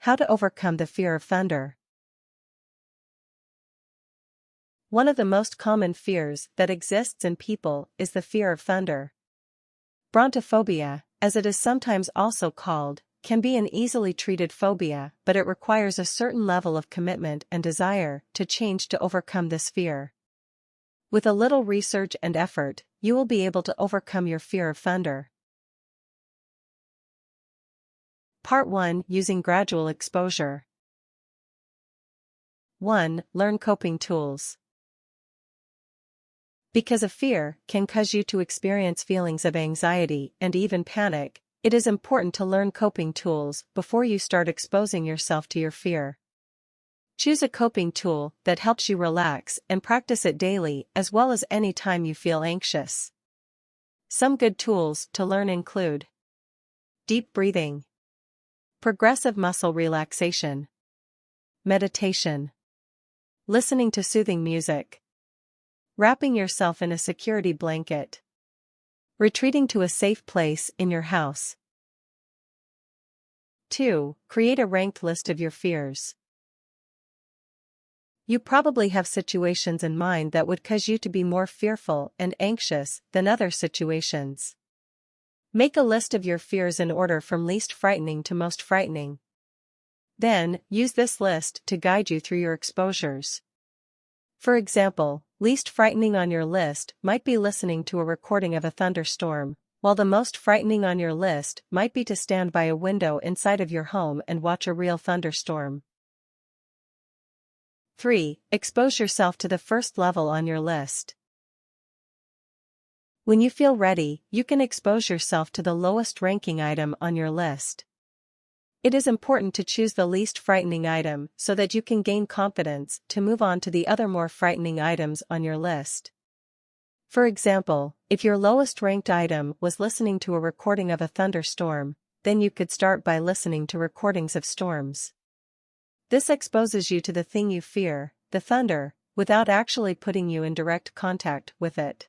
How to overcome the fear of thunder. One of the most common fears that exists in people is the fear of thunder. Brontophobia, as it is sometimes also called, can be an easily treated phobia, but it requires a certain level of commitment and desire to change to overcome this fear. With a little research and effort, you will be able to overcome your fear of thunder. Part 1. Using Gradual Exposure. 1. Learn coping tools. Because a fear can cause you to experience feelings of anxiety and even panic, it is important to learn coping tools before you start exposing yourself to your fear. Choose a coping tool that helps you relax and practice it daily as well as any time you feel anxious. Some good tools to learn include deep breathing, progressive muscle relaxation, meditation, listening to soothing music, wrapping yourself in a security blanket, retreating to a safe place in your house. 2. Create a ranked list of your fears. You probably have situations in mind that would cause you to be more fearful and anxious than other situations. Make a list of your fears in order from least frightening to most frightening. Then, use this list to guide you through your exposures. For example, least frightening on your list might be listening to a recording of a thunderstorm, while the most frightening on your list might be to stand by a window inside of your home and watch a real thunderstorm. 3. Expose yourself to the first level on your list. When you feel ready, you can expose yourself to the lowest ranking item on your list. It is important to choose the least frightening item so that you can gain confidence to move on to the other more frightening items on your list. For example, if your lowest ranked item was listening to a recording of a thunderstorm, then you could start by listening to recordings of storms. This exposes you to the thing you fear, the thunder, without actually putting you in direct contact with it.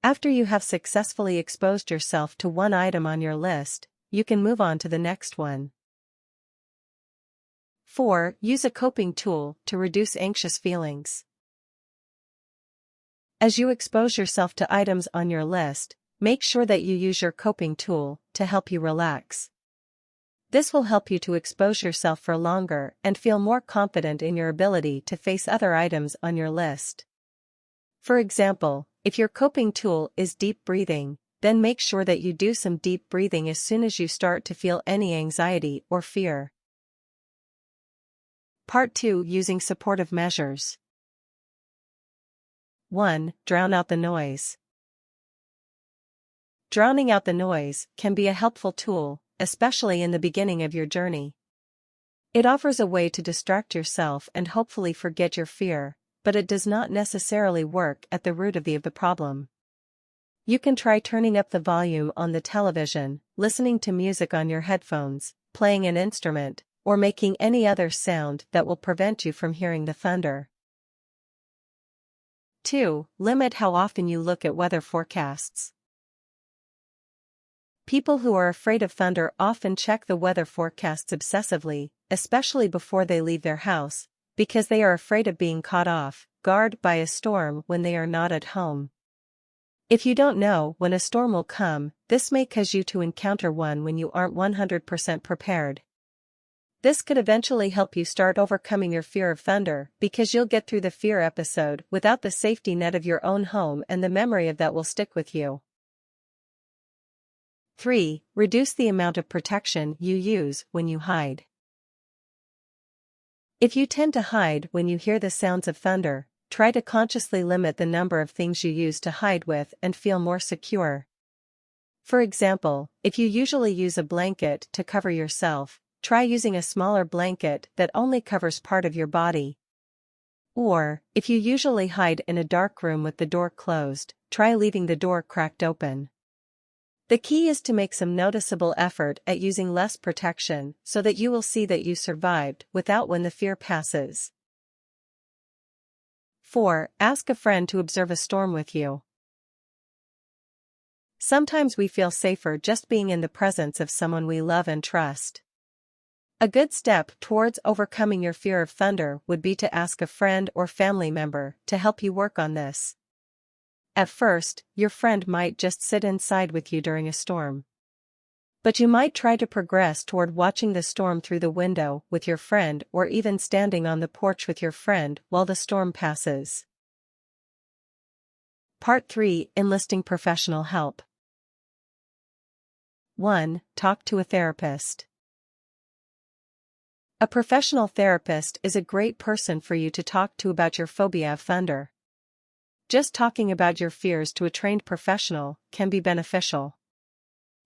After you have successfully exposed yourself to one item on your list, you can move on to the next one. 4. Use a coping tool to reduce anxious feelings. As you expose yourself to items on your list, make sure that you use your coping tool to help you relax. This will help you to expose yourself for longer and feel more confident in your ability to face other items on your list. For example, if your coping tool is deep breathing, then make sure that you do some deep breathing as soon as you start to feel any anxiety or fear. Part 2. Using supportive measures. 1. Drown out the noise. Drowning out the noise can be a helpful tool, especially in the beginning of your journey. It offers a way to distract yourself and hopefully forget your fear, but it does not necessarily work at the root of the problem. You can try turning up the volume on the television, listening to music on your headphones, playing an instrument, or making any other sound that will prevent you from hearing the thunder. 2. Limit how often you look at weather forecasts. People who are afraid of thunder often check the weather forecasts obsessively, especially before they leave their house, because they are afraid of being caught off guard by a storm when they are not at home. If you don't know when a storm will come, this may cause you to encounter one when you aren't 100% prepared. This could eventually help you start overcoming your fear of thunder because you'll get through the fear episode without the safety net of your own home, and the memory of that will stick with you. 3. Reduce the amount of protection you use when you hide. If you tend to hide when you hear the sounds of thunder, try to consciously limit the number of things you use to hide with and feel more secure. For example, if you usually use a blanket to cover yourself, try using a smaller blanket that only covers part of your body. Or, if you usually hide in a dark room with the door closed, try leaving the door cracked open. The key is to make some noticeable effort at using less protection so that you will see that you survived without when the fear passes. 4. Ask a friend to observe a storm with you. Sometimes we feel safer just being in the presence of someone we love and trust. A good step towards overcoming your fear of thunder would be to ask a friend or family member to help you work on this. At first, your friend might just sit inside with you during a storm. But you might try to progress toward watching the storm through the window with your friend, or even standing on the porch with your friend while the storm passes. Part 3: Enlisting professional help. 1. Talk to a therapist. A professional therapist is a great person for you to talk to about your phobia of thunder. Just talking about your fears to a trained professional can be beneficial.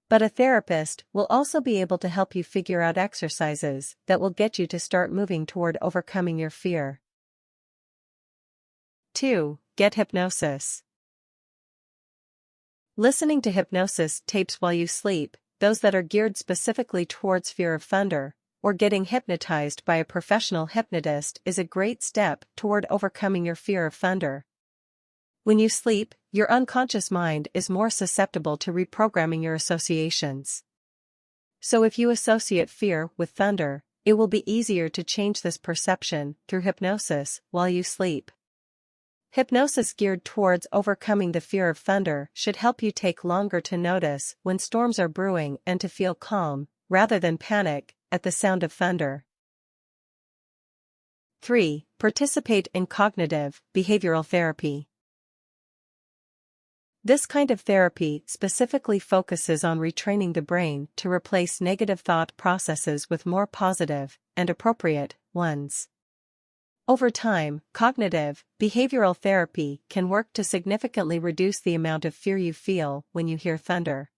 But a therapist will also be able to help you figure out exercises that will get you to start moving toward overcoming your fear. 2. Get hypnosis. Listening to hypnosis tapes while you sleep, those that are geared specifically towards fear of thunder, or getting hypnotized by a professional hypnotist is a great step toward overcoming your fear of thunder. When you sleep, your unconscious mind is more susceptible to reprogramming your associations. So if you associate fear with thunder, it will be easier to change this perception through hypnosis while you sleep. Hypnosis geared towards overcoming the fear of thunder should help you take longer to notice when storms are brewing and to feel calm, rather than panic, at the sound of thunder. 3. Participate in cognitive, behavioral therapy. This kind of therapy specifically focuses on retraining the brain to replace negative thought processes with more positive and appropriate ones. Over time, cognitive, behavioral therapy can work to significantly reduce the amount of fear you feel when you hear thunder.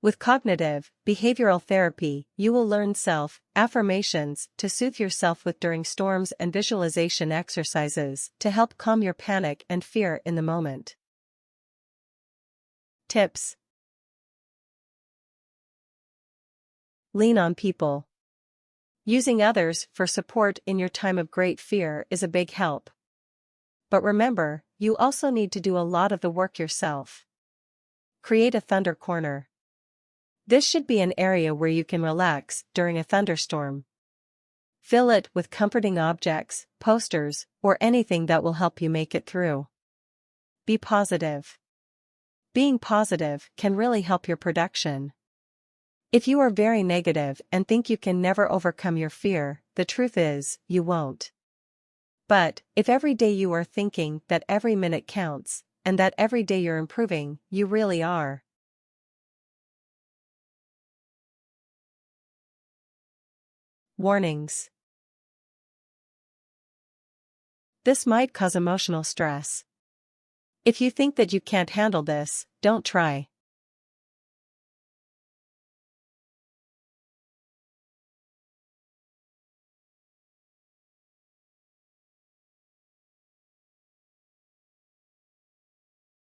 With cognitive, behavioral therapy, you will learn self-affirmations to soothe yourself with during storms and visualization exercises to help calm your panic and fear in the moment. Tips. Lean on people. Using others for support in your time of great fear is a big help. But remember, you also need to do a lot of the work yourself. Create a thunder corner. This should be an area where you can relax during a thunderstorm. Fill it with comforting objects, posters, or anything that will help you make it through. Be positive. Being positive can really help your production. If you are very negative and think you can never overcome your fear, the truth is, you won't. But, if every day you are thinking that every minute counts, and that every day you're improving, you really are. Warnings. This might cause emotional stress. If you think that you can't handle this, don't try.